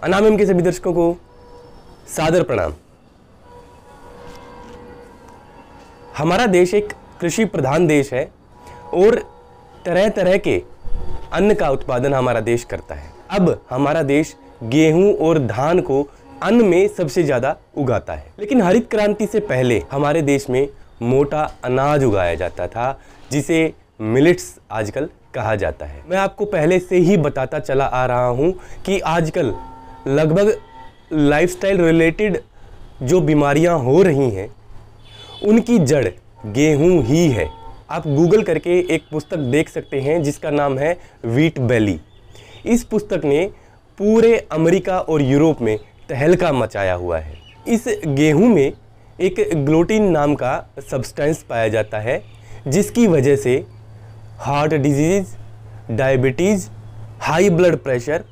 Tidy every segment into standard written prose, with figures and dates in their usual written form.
अनामिम के सभी दर्शकों को सादर प्रणाम। हमारा देश एक कृषि प्रधान देश है और तरह तरह के अन्न का उत्पादन हमारा देश करता है। अब हमारा देश गेहूं और धान को अन्न में सबसे ज़्यादा उगाता है, लेकिन हरित क्रांति से पहले हमारे देश में मोटा अनाज उगाया जाता था, जिसे मिलेट्स आजकल कहा जाता है। मैं आपको पहले से ही बताता चला आ रहा हूं कि आजकल लगभग लाइफस्टाइल रिलेटेड जो बीमारियां हो रही हैं उनकी जड़ गेहूं ही है। आप गूगल करके एक पुस्तक देख सकते हैं जिसका नाम है व्हीट बेली। इस पुस्तक ने पूरे अमेरिका और यूरोप में तहलका मचाया हुआ है। इस गेहूं में एक ग्लूटीन नाम का सब्सटेंस पाया जाता है, जिसकी वजह से heart disease, diabetes, high blood pressure,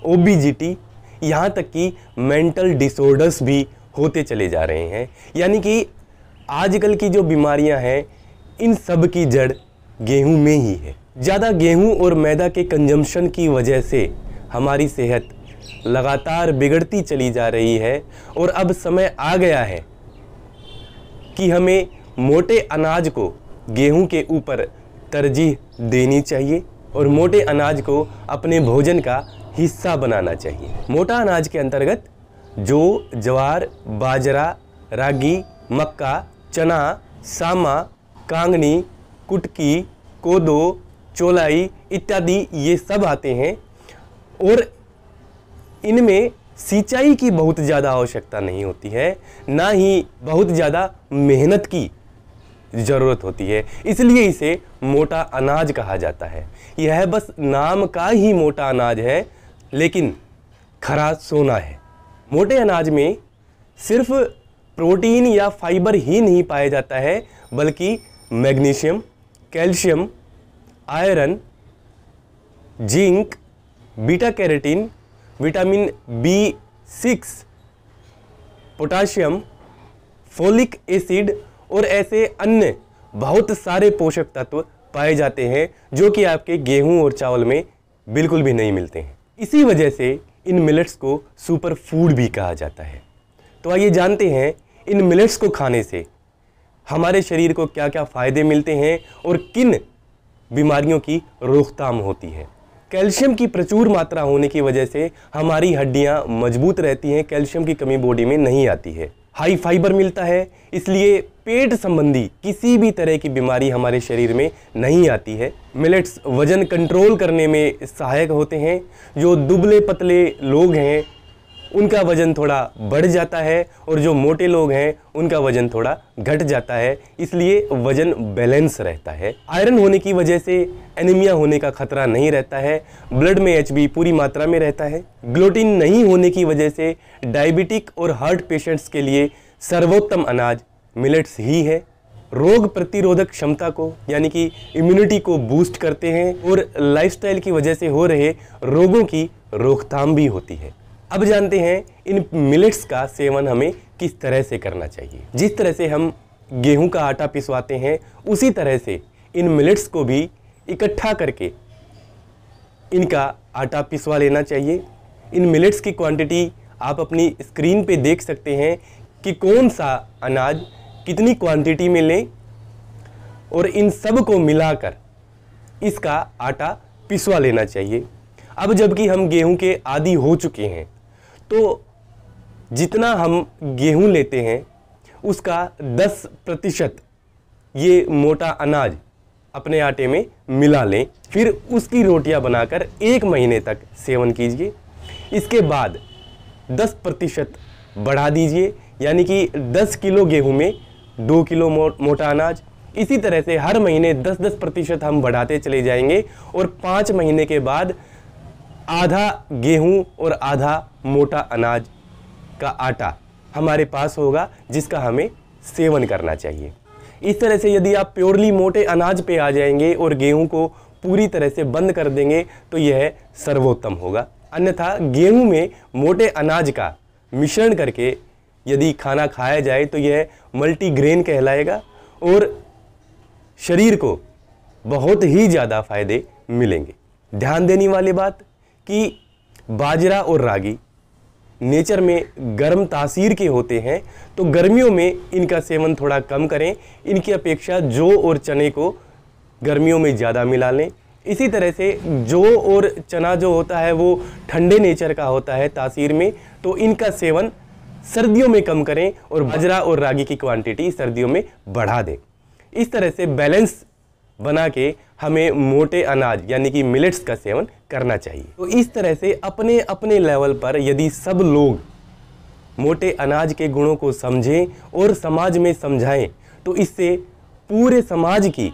obesity, यहाँ तक कि मेंटल डिसऑर्डर्स भी होते चले जा रहे हैं। यानी कि आजकल की जो बीमारियां हैं इन सब की जड़ गेहूं में ही है। ज़्यादा गेहूं और मैदा के कंजम्पशन की वजह से हमारी सेहत लगातार बिगड़ती चली जा रही है और अब समय आ गया है कि हमें मोटे अनाज को गेहूं के ऊपर तरजीह देनी चाहिए और मोटे अनाज को अपने भोजन का हिस्सा बनाना चाहिए। मोटा अनाज के अंतर्गत जो ज्वार, बाजरा, रागी, मक्का, चना, सामा, कांगनी, कुटकी, कोदो, चौलाई इत्यादि ये सब आते हैं और इनमें सिंचाई की बहुत ज़्यादा आवश्यकता नहीं होती है, ना ही बहुत ज़्यादा मेहनत की ज़रूरत होती है, इसलिए इसे मोटा अनाज कहा जाता है। यह बस नाम का ही मोटा अनाज है, लेकिन खरा सोना है। मोटे अनाज में सिर्फ प्रोटीन या फाइबर ही नहीं पाया जाता है, बल्कि magnesium, calcium, iron, zinc, beta carotene, vitamin B6, potassium, folic acid और ऐसे अन्य बहुत सारे पोषक तत्व पाए जाते हैं जो कि आपके गेहूं और चावल में बिल्कुल भी नहीं मिलते हैं। इसी वजह से इन मिलेट्स को सुपर फूड भी कहा जाता है। तो आइए जानते हैं इन मिलेट्स को खाने से हमारे शरीर को क्या क्या फ़ायदे मिलते हैं और किन बीमारियों की रोकथाम होती है। कैल्शियम की प्रचुर मात्रा होने की वजह से हमारी हड्डियां मजबूत रहती हैं, कैल्शियम की कमी बॉडी में नहीं आती है। हाई फाइबर मिलता है, इसलिए पेट संबंधी किसी भी तरह की बीमारी हमारे शरीर में नहीं आती है। मिलेट्स वजन कंट्रोल करने में सहायक होते हैं। जो दुबले पतले लोग हैं उनका वजन थोड़ा बढ़ जाता है और जो मोटे लोग हैं उनका वजन थोड़ा घट जाता है, इसलिए वजन बैलेंस रहता है। आयरन होने की वजह से एनीमिया होने का खतरा नहीं रहता है। ब्लड में HB पूरी मात्रा में रहता है। ग्लूटीन नहीं होने की वजह से डायबिटिक और हार्ट पेशेंट्स के लिए सर्वोत्तम अनाज मिलेट्स ही है। रोग प्रतिरोधक क्षमता को यानी कि इम्यूनिटी को बूस्ट करते हैं और लाइफस्टाइल की वजह से हो रहे रोगों की रोकथाम भी होती है। अब जानते हैं इन मिलेट्स का सेवन हमें किस तरह से करना चाहिए। जिस तरह से हम गेहूं का आटा पिसवाते हैं उसी तरह से इन मिलेट्स को भी इकट्ठा करके इनका आटा पिसवा लेना चाहिए। इन मिलेट्स की क्वांटिटी आप अपनी स्क्रीन पे देख सकते हैं कि कौन सा अनाज कितनी क्वांटिटी में लें और इन सब को मिलाकर इसका आटा पिसवा लेना चाहिए। अब जबकि हम गेहूं के आदी हो चुके हैं तो जितना हम गेहूं लेते हैं उसका 10% ये मोटा अनाज अपने आटे में मिला लें, फिर उसकी रोटियां बनाकर 1 महीने तक सेवन कीजिए। इसके बाद 10% बढ़ा दीजिए, यानी कि 10 किलो गेहूं में 2 किलो मोटा अनाज। इसी तरह से हर महीने 10% हम बढ़ाते चले जाएंगे और 5 महीने के बाद आधा गेहूं और आधा मोटा अनाज का आटा हमारे पास होगा, जिसका हमें सेवन करना चाहिए। इस तरह से यदि आप प्योरली मोटे अनाज पे आ जाएंगे और गेहूं को पूरी तरह से बंद कर देंगे तो यह सर्वोत्तम होगा। अन्यथा गेहूं में मोटे अनाज का मिश्रण करके यदि खाना खाया जाए तो यह मल्टीग्रेन कहलाएगा और शरीर को बहुत ही ज़्यादा फायदे मिलेंगे। ध्यान देने वाली बात कि बाजरा और रागी नेचर में गर्म तासीर के होते हैं, तो गर्मियों में इनका सेवन थोड़ा कम करें। इनकी अपेक्षा जौ और चने को गर्मियों में ज़्यादा मिला लें। इसी तरह से जौ और चना जो होता है वो ठंडे नेचर का होता है तासीर में, तो इनका सेवन सर्दियों में कम करें और बाजरा और रागी की क्वांटिटी सर्दियों में बढ़ा दें। इस तरह से बैलेंस बना के हमें मोटे अनाज यानी कि मिलेट्स का सेवन करना चाहिए। तो इस तरह से अपने अपने लेवल पर यदि सब लोग मोटे अनाज के गुणों को समझें और समाज में समझाएं, तो इससे पूरे समाज की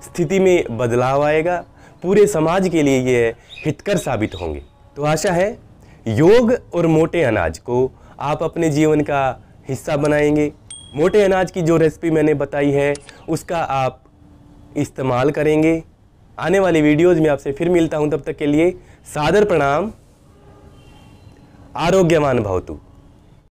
स्थिति में बदलाव आएगा, पूरे समाज के लिए ये हितकर साबित होंगे। तो आशा है योग और मोटे अनाज को आप अपने जीवन का हिस्सा बनाएंगे। मोटे अनाज की जो रेसिपी मैंने बताई है उसका आप इस्तेमाल करेंगे। आने वाली वीडियोज़ में आपसे फिर मिलता हूं, तब तक के लिए सादर प्रणाम। आरोग्यवान भवतु।